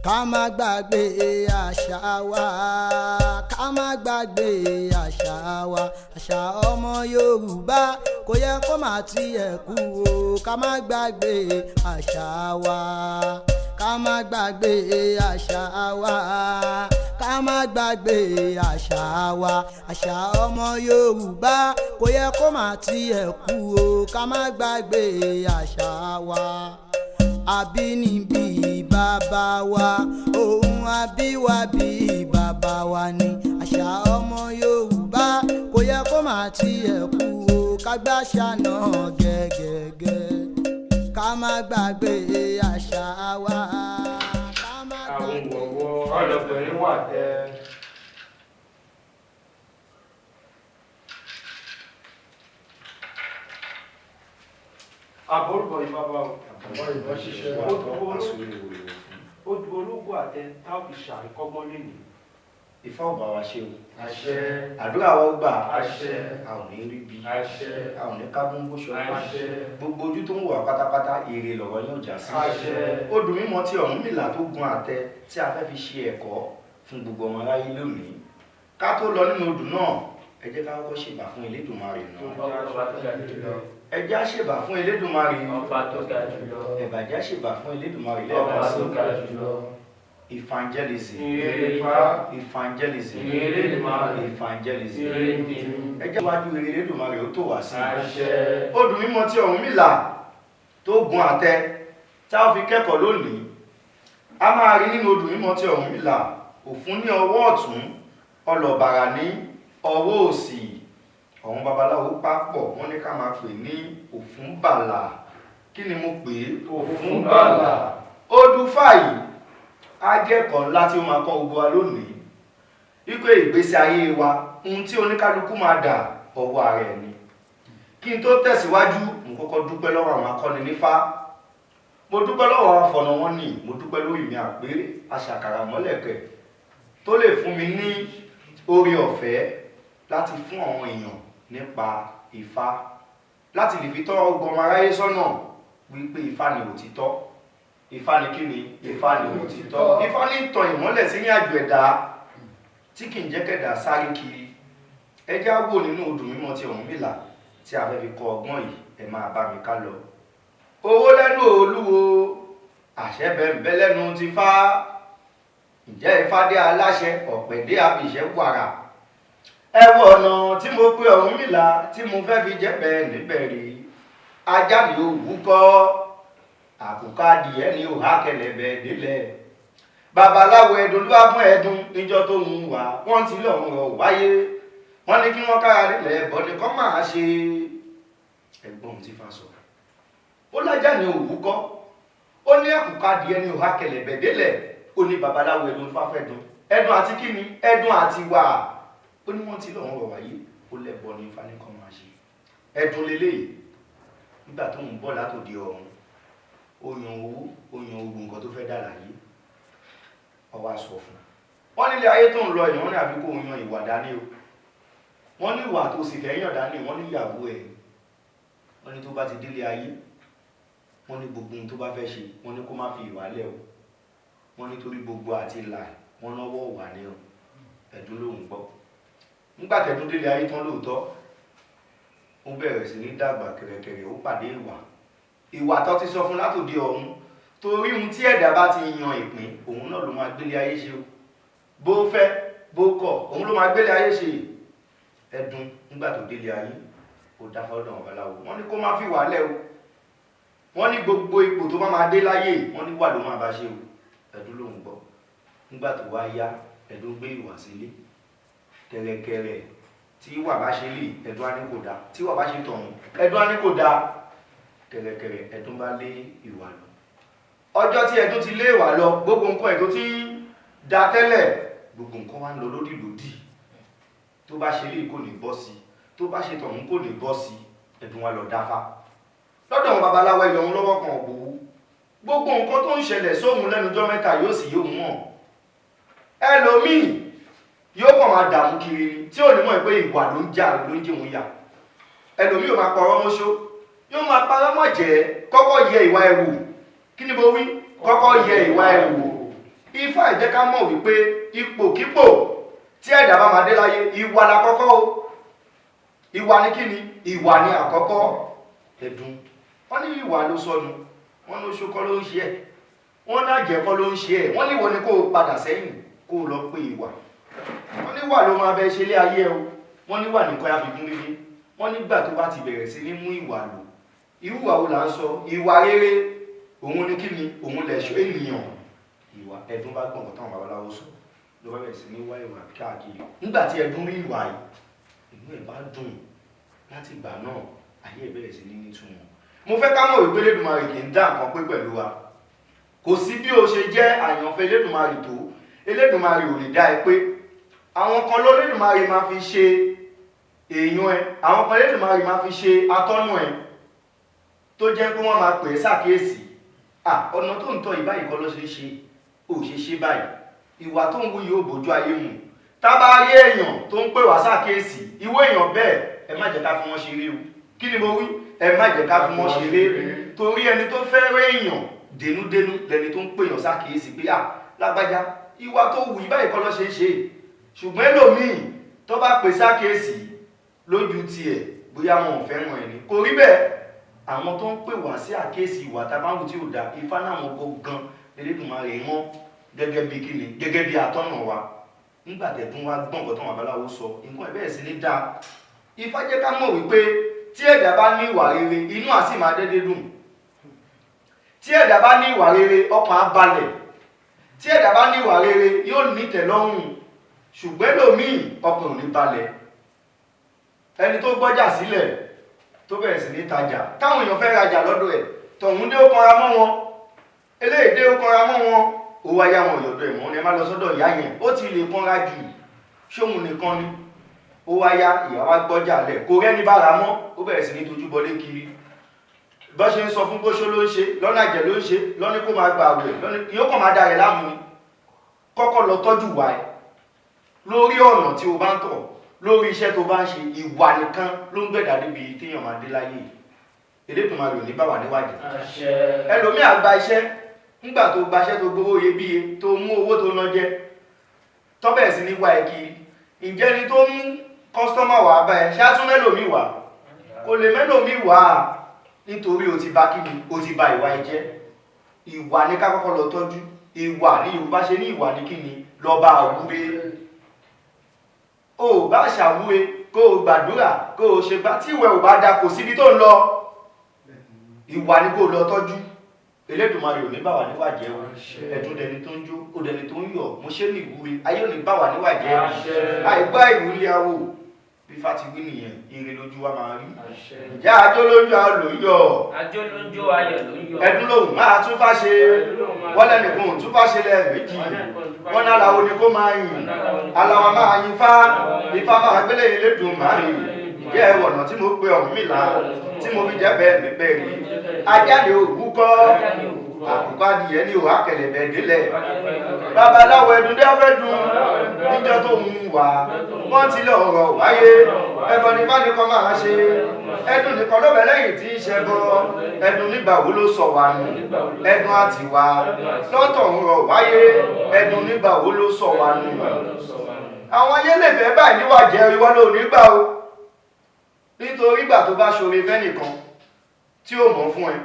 ká má gbàgbé àṣà wa, ká má gbàgbé àṣà wa. Àṣà ọmọ Yorùbá kò yẹ kó má tiẹ̀ kú o, ká má gbàgbé àṣà wa, ká má gbàgbé àṣà wa, ká má gbàgbé àṣà wa. Àṣà ọmọ Yorùbá kò yẹ kó má tiẹ̀ kú o, ká má gbàgbé àṣà wa. Àbínibí bàbá wa, ohun àbíwábí bàbá wa ni. Àṣà ọmọ Yorùbá kò yẹ kó má tiẹ̀ kú o, ká gbàṣà náà gẹ́gẹ́gẹ́, ká má gbàgbé àṣà wa. Àwọn wọ̀wọ́ ọlọ́bìnrin wà tẹ́. Àbórúbọ̀ yìí bàbá o. Àbórúbọ̀ ìbọn ṣiṣẹ́ ó dúró ológun àtẹ táwọn fi ṣàríkọ́gbọ́n lẹ́nu. Ifá ọba wa ṣe o. Àṣẹ. Àdúrà wa gbà. Àṣẹ. A ò ní rí bí. Àṣẹ. A ò ní kábún bó ṣe ọba. Àṣẹ. Gbogbo ojú tó ń wà pátápátá èrè lọ̀rọ̀ yóò já sí. Àṣẹ. Odù mímọ́ tí Ọ̀rúnmìlà tó gun àtẹ tí a fẹ́ fi ṣe ẹ̀kọ́ fún gbogbo ọmọ aráyé lónìí. Ká tó lọ nínú odù náà, ẹ jẹ́ ká kọ́kọ́ ṣèbà fún Elédùmarè náà. Ẹ jẹ́ á ṣèbà fún Elédùmarè. Ọba tó ga jùlọ. Ẹ̀bà jẹ́ á ṣèbà fún Elédùmarè Ọba lẹ́ẹ̀kan sí. tó ga jùlọ. Evangelism. Evangelism. Evangelism. Ẹ jẹ́ wájú rere Elédùmarè ó tó wá sí. Àṣẹ. Odù mímọ́ tí Ọ̀rúnmìlà tó gun àtẹ tá a fi kẹ́kọ̀ọ́ lónìí. A máa rí nínú odù mímọ́ tí Ọ̀rúnmìlà, Òfun ní ọwọ́ ọ̀tún, Ọlọ́bàrà ní ọwọ́ òsì. Àwọn babaláwo pápọ̀ wọ́n ní ká máa pè ní OFUN-BAALA. Kí ni mo pè é? OFUN-BAALA. Odù fàyè á jẹ́ ẹ̀kọ́ ńlá tí ó máa kọ́ gbogbo wa lónìí. Wípé ìgbésí ayé wa, ohun tí oníkálukú máa dà ọwọ́ ara ẹ̀ ni. Kí n tó tẹ̀síwájú, mo kọ́kọ́ dúpẹ́ lọ́wọ́ àwọn akọ́ni nífá. Mo dúpẹ́ lọ́wọ́ àwọn afọ̀nà wọn ní, mo dúpẹ́ lórí mi àpérè aṣàkàrà mọ́lẹ̀kẹ̀ tó lè fún mi ní oore ọ̀fẹ́ láti fún àwọn èèyàn nípa Ifá, láti lè fi tọ́ ọgbọ̀n aráyé sọ́nà wípé Ifá ni òtítọ́. Ifá ni kí ni? Ifá ni òtítọ́. Ifá ní tàn ìmọ́lẹ̀ sí ní àjò ẹ̀dá tí kì í jẹ́ kẹ́dà sáré kiri. Ẹ jẹ́ á wò nínú odù mímọ́ tí Ọ̀rúnmìlà tí a fẹ́ fi kọ́ ọgbọ́n yìí, ẹ máa bá mi ká lọ. Owó lẹ́nu Olúwo, àṣẹ bẹ̀m̀bẹ̀ lẹ́nu ti Fá. Ǹjẹ́ Ifá dé aláṣẹ, ọ̀pẹ̀ dé abìṣẹ́ wàrà. Ẹ wo ọ̀nà tí mo pe Ọ̀rúnmìlà tí mo fẹ́ fi jẹ́ bẹ́ẹ̀ níbẹ̀ rí. Ajá ni ó wúkọ́, àkùkọ adìẹ ni ó há kẹlẹ̀bẹ̀ délẹ̀. Babaláwo Edun ló wá fún Edun níjọ́ tó ń wà, wọ́n ti lọ́rùn rọ̀ wáyé. Wọ́n ní kí wọ́n kára nílẹ̀ ẹ̀bọ ni kọ́ máa ṣe. Ẹ̀gbọ́n tí Fá sọ. Ó lájá ni ó wúkọ́, ó ní àkùkọ adìẹ ni ó há kẹlẹ̀bẹ̀ délẹ̀. Ó ní babaláwo Edun fá fẹ́ dun. Edun àti kí ni? Edun àti wà. Ó ní wọ́n ti lọ́rùn rọ̀ wáyé, ó lẹ́bọ ni Ifá ní kọ́ máa ṣe. Edun leléyìí nígbà tó ń bọ̀ látòdì ọ̀run. Ó yan owó, ó yan ogun nǹkan tó fẹ́ dà láyé. Ọwọ́ aṣọ fún. Wọ́n nílé ayé tó ń lọ yìí, wọ́n ní àfi kó yan ìwà dání o. Wọ́n ní ìwà tó sì fẹ́ yàn dání, wọ́n ní ìyàwó ẹ̀. Wọ́n ní tó bá ti délé ayé, wọ́n ní gbogbo ohun tó bá fẹ́ ṣe, wọ́n ní kó má fi ìwà lẹ̀ o. Wọ́n ní torí gbogbo àti là, wọ́n náwó wà ní o. Edun lòun gbọ́. Nígbà tẹ́dún délé ayé tán lóòótọ́, ó bẹ̀rẹ̀ sí ní dàgbà kẹ̀rẹ̀kẹ̀rẹ̀, ó pàdé ìwà. Ìwà tó ti sọ fún látòdì ọ̀run, torí ohun tí ẹ̀dá bá ti yan ìpín, òun náà ló máa gbélé ayé ṣe o. Bó fẹ́, bó kọ̀, òun ló máa gbélé ayé ṣe. Edun nígbà tó délé ayé, ó dá fọ́dọ̀ babaláwo. Wọ́n ní kó má fi wà lẹ̀ o. Wọ́n ní gbogbo ipò tó bá máa dé láyé, wọ́n ní wà ló máa bá ṣe o. Edun lòun gbọ́. Nígbà tó wá yá, Edun gbé ìwà sílé. Kẹ̀rẹ̀kẹ̀rẹ̀ tí ìwà bá ṣe lè, Edun á ní kò dáa. Tí ìwà bá ṣe tọ̀hún, Edun á ní kò dáa. Kẹ̀rẹ̀kẹ̀rẹ̀ Edun bá lé ìwà lọ. Ọjọ́ tí Edun ti lé ìwà lọ, gbogbo nǹkan ẹ̀ tó ti ń da tẹ́lẹ̀, gbogbo nǹkan wá ń lọ lódìlódì. Tó bá ṣe lè kò ní bọ́ sí, tó bá ṣe tọ̀hún kò ní bọ́ sí, Edun wá lọ dáfá. Lọ́dọ̀ àwọn babaláwo ẹ̀yọ̀ ń lọ́wọ́ kan ògbówó. Gbogbo nǹkan tó ń ṣẹlẹ̀ sóhun lẹ́nujọ́ mẹ́ta yóò sì yóò mọ̀. Ẹlòmíì yóò kàn máa dààmú kiri ni tí ò ní mọ̀ pé ìwà ló ń jà ló ń jẹ́ òun yà. Ẹlòmíì ò máa parọ́ mọ́ṣó, yóò máa parọ́ mọ́ jẹ́, kọ́kọ́ yẹ ìwà ẹ̀ wò. Kí ni mo wí? Kọ́kọ́ yẹ ìwà ẹ̀ wò. Ifá ẹ jẹ́ ká mọ̀ wípé ipòkípò tí ẹ̀dá bá máa dé láyé ìwà lákọ́kọ́ o. Ìwà ní kíni? Ìwà ní àkọ́kọ́. Ẹ̀dùn wọ́n ní ìwà ló sọnù, wọ́n ní oṣù kọ́ ló ń ṣe ẹ̀, wọ́n náà jẹ́ kọ́ ló ń ṣe ẹ̀, wọ́n ní ìwọ ni kó o padà sẹ́yìn kó o lọ pé ìwà. Wọ́n ní ìwà ló máa bẹ ṣe lé ayé o, wọ́n ní ìwà nìkan ya fi gún régé. Wọ́n nígbà tó bá ti bẹ̀rẹ̀ sí ní mú ìwà lò, irú ìwà wo là ń sọ? Ìwà rere òun ní kíni? Òun lẹ̀ṣọ́ ènìyàn. Ìwà Ẹ̀dùn bá gbọ̀ngàn táwọn babaláwo sọ ló bá bẹ̀rẹ̀ sí ní wá ìwà káàkiri. Nígbà tí Ẹ̀dùn rí ìwà yìí, inú ẹ̀ bá dùn. Láti ìgbà náà ayé ẹ̀ bẹ̀rẹ̀ sí ní nítumọ̀. Mo fẹ́ ká mọ̀ wípé Elédùmarè kì í dá nǹkan pé pẹ̀lú wa. Kò sí bí o ṣe jẹ́ àyànfẹ́ Elédùmarè tó, Elédùmarè ò lè dá ẹ pé. Àwọn kan ló Elédùmarè máa fi ṣe èèyàn ẹ, àwọn kan Elédùmarè máa fi ṣe atọ́nù ẹ, tó jẹ́ pé wọ́n máa pè é ṣàkíyèsí. Ọ̀nà tó ń tọ́ ìbáyìí kọ́ ló ṣe é ṣe, ò ṣe ṣe báyìí. Ìwà tó ń wú yóò bójú ayé mu. Tá bá rí èèyàn tó ń pè wá ṣàkíyèsí, ìwé èèyàn bẹ́ẹ̀ ẹ má jẹ́ ká fi wọ́n ṣeré o. Kí ni mo wí? Ẹ má jẹ́ ká fi wọ́n ṣeré. Torí ẹni tó fẹ́ rẹ́ èèyàn dénúdénú lẹni tó ń pèèyàn ṣàkíyèsí pé lágbájá ìwà tó wù ìbáyìí kọ́ ló ṣe é ṣe. Ṣùgbọ́n ẹlòmíì tó bá pè ṣàkíyèsí lójú tiẹ̀ bóyá wọn ò fẹ́ràn ẹni. Kò rí bẹ́ẹ̀. Àwọn tó ń pè wá sí àkíyèsí ìwà tábàwù tí ò dá Ifá náà wọn gan Elédùmarè wọn gẹ́gẹ́ bí kíni? Gẹ́gẹ́ bí atọ́nà wa. Nígbà tẹ̀dún wá gbọ̀ngàn tó wọn babaláwo sọ nǹkan ẹ̀ bẹ́ẹ̀ sí ní dáa. Ifá jẹ́ ká mọ̀ wípé tí ẹ̀dá bá ní ìwà rere inú á sì máa dédé dùn. Tí ẹ̀dá bá ní ìwà rere ọkàn á balẹ̀. Tí ẹ̀dá bá ní ìwà rere yóò ní ìtẹ́lọ́rùn. Ṣùgbọ́n ẹlòmíì ọkàn ò ní balẹ̀. Ẹni tó gbọ́jà sílẹ̀ tó bẹ̀rẹ̀ sí ní tajà táwọn èèyàn fẹ́ rajà lọ́dọ̀ ẹ̀ tọ̀hún dé ó kanra mọ́ wọn, eléyìí dé ó kanra mọ́ wọn, ó wá yá wọn yọ̀dọ̀ ẹ̀ mọ́ ni ẹ má lọ sọ́dọ̀ ìyá yẹn, ó ti lè kanra jù, ṣóhun nìkan ni. Ó wá yá ìyàwó gbọ́jà lẹ̀ kò rẹ́ni bá ra mọ́, ó bẹ̀rẹ̀ sí ní tojú bọlé kiri. Bọ́ ṣe ń sọ fún gbóṣó ló ń ṣe, lọ́nà àjẹ́ ló ń ṣe, lọ́ní kó máa gba àwẹ̀, yóò kàn máa da rẹ̀ láàmú ni. Kọ́kọ́ lọ tọ́jú wà ẹ̀ lórí ọ̀nà tí o bá ń tọ̀, lórí iṣẹ́ tó bá ń ṣe. Ìwà nìkan ló ń gbẹ̀dá débi téèyàn máa dé láyé. Elédùmarè ò ní bá wà níwájú. Ẹlòmíì á gba iṣẹ́, nígbà tó gba iṣẹ́ tó gbowó iyebíye tó mú owó tó ná jẹ tó bẹ̀rẹ̀ sí ní wá ẹ kiri. Ǹjẹ́ ni tó mú kọ́sítọ́mà wà bá ẹ ṣé á tún mẹ́lòmíì wà? Kò lè mẹ́lòmíì wà nítorí o ti bà kíni? O ti bà ìwà ẹ jẹ́. Ìwà ní ká kọ́kọ́ lọ tọ́jú. Ìwà ní Yorùbá ṣe ní ìwà ní kíni? Lọ́ba àwúre. O bá ṣàwúre kó o gbàdúrà kó o ṣe bá tí ìwẹ̀ ò bá da kò síbi tó ń lọ. Ìwà ní kó o lọ tọ́jú. Elédùmarè ò ní bá wà níwájẹ́ o. Ẹ̀dùn dẹni tó ń jó ó dẹni tó ń yọ̀ mo ṣe ní ìwúre ayé ò ní bá wà níwájẹ́. Àìgbá ìlú ilé awo bí Ifá ti wí nìyẹn ire lójú wa máa rí. Ìjà àjò lójú ayọ̀ ló ń yọ̀. Àjò lójú ayọ̀ ló ń yọ̀. Ẹ̀dùn lòun máa tún fá ṣe. Wọ́n lẹ́nìkan ò tún fá ṣe lẹ́ẹ̀mejì. Wọ́n ní aláwo ni kó máa yìn. Aláwa máa yin Fá. Ifá máa gbélé Elédùmarè. Ìjẹ́ ẹ̀wọ̀nà tí mo pe Ọ̀rúnmìlà tí mo fi jẹ́ bẹ́ẹ̀ mi bẹ́ẹ̀ rí. Ajáde òwúkọ́. Àkùkọ adìyẹ ní òwà kẹlẹ̀bẹ̀ délẹ̀. Babaláwo Ẹdun dé ọ̀fẹ́ dùn níjọ́ tó ń wà. Wọ́n ti lọ ọ̀rọ̀ wáyé. Ẹbọ ní Fá nìkan máa ṣe. Ẹdun nìkan ló bẹ̀ lẹ́yìn tí ń ṣẹbọ. Ẹdun nígbà wo ló sọ wà nù? Ẹdun àti wà. Lọ́tọ̀ ń rọ̀ wáyé. Ẹdun nígbà wo ló sọ wà nù? Àwọn ayé lè fẹ́ báyìí níwà jẹ́ ìwọ ló nígbà o. Nítorí ìgbà tó bá ṣoore fẹ́nìkan tí ó mọ̀ fún ẹ,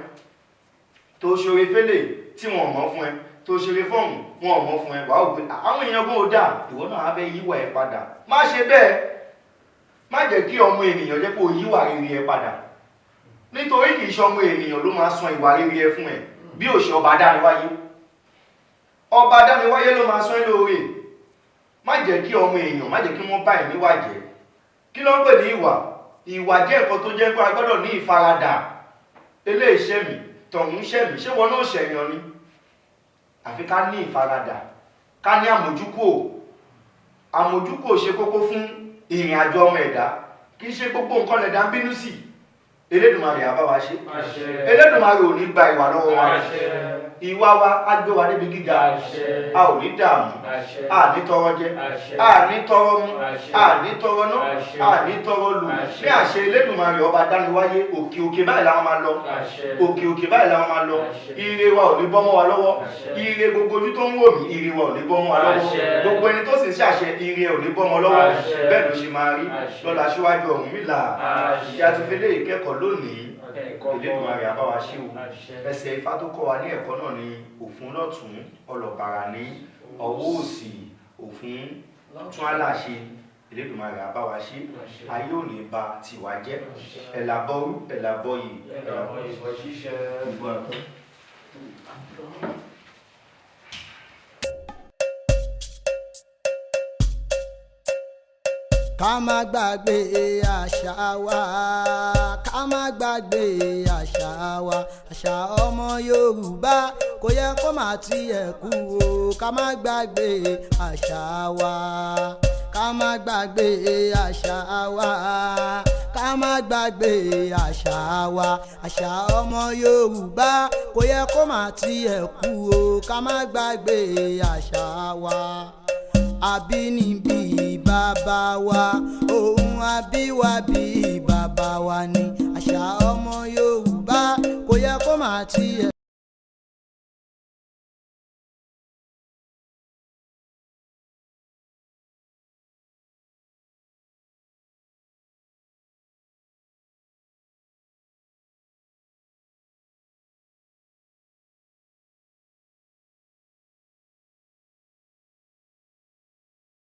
tó ṣoore fẹ́lẹ̀ tí wọ́n mọ̀ fún ẹ, tó ṣoore fọ́ọ̀mù wọn mọ̀ fún ẹ, wà ó pé àwọn èèyàn kó o dà ìwọ náà á fẹ́ yíwà ẹ padà. Má ṣe bẹ́ẹ̀. Má jẹ́ kí ọmọ ènìyàn jẹ́ kó yíwà rere ẹ padà. Nítorí kì í ṣe ọmọ ènìyàn ló máa san ìwà rere ẹ fún ẹ bí ò ṣe ọba adániwáyé. Ọba adániwáyé ló máa san ẹ lóore. Má jẹ́ kí ọmọ èèyàn má jẹ́ kí wọ́n bá ẹ níwà jẹ́. Kí ló ń pè ní ìwà? Ìwà jẹ́ nǹkan tó jẹ́ pé a gbọ́dọ̀ ní ìfaradà. Eléyìí ṣẹ̀ mí, tọ̀hún ṣẹ̀ mí, ṣé wọn náà ṣẹ̀yàn ni? Àfi ká ní ìfaradà, ká ní àmójúkò. Àmójúkò ṣe kókó fún ìrìn àjò ọmọ ẹ̀dá. Kì í ṣe gbogbo nǹkan lẹ̀dá ń bínú sí. Elédùmarè á bá wa ṣe. Elédùmarè ò ní gba ìwà lọ́wọ́ wa. Ìwà wa á gbé wa débi gíga. A ò ní dààmú. A ní tọrọ jẹ. A ní tọrọ mu. A ní tọrọ ná. A ní tọrọ lù. Ní àṣẹ Elédùmarè ọba dániwáyé, òkè òkè báyìí làwọn máa lọ. Òkè òkè báyìí làwọn máa lọ. Ire wa ò ní bọ́ mọ́ wa lọ́wọ́. Ire gbogbo ojú tó ń wò mí, ire wa ò ní bọ́ mọ́ wa lọ́wọ́. Gbogbo ẹni tó sì ń ṣàṣẹ, ire ò ní bọ́ mọ́ lọ́wọ́. Bẹ́ẹ̀ ló ṣe máa rí lọ́la síwájú Ọ̀rúnmìlà. Ìyá ti fi lé ìkẹ́kọ̀ọ́ lónìí. Elédùmarè á bá wa ṣe o. Ẹsẹ̀ Ifá tó kọ́ wa ní ẹ̀kọ́ náà ni òfun lọ́tún, ọlọ́bàrà ní ọwọ́ òsì, òfun tún aláṣẹ. Elédùmarè á bá wa ṣe. Ayé ò ní ba tiwa jẹ́. Ẹ̀làbọ̀rú, ẹ̀làbọ̀yè, ẹ̀làbọ̀yè ṣiṣẹ́. Ká má gbàgbé àṣà wa, ká má gbàgbé àṣà wa, àṣà ọmọ Yorùbá kò yẹ kó má tiẹ̀ kú o. Ká má gbàgbé àṣà wa, ká má gbàgbé àṣà wa, ká má gbàgbé àṣà wa, àṣà ọmọ Yorùbá kò yẹ kó má tiẹ̀ kú o. Ká má gbàgbé àṣà wa. Àbínibí bàbá wa, ohun àbíwábí bàbá wa ni àṣà ọmọ Yorùbá kò yẹ kó má tiẹ̀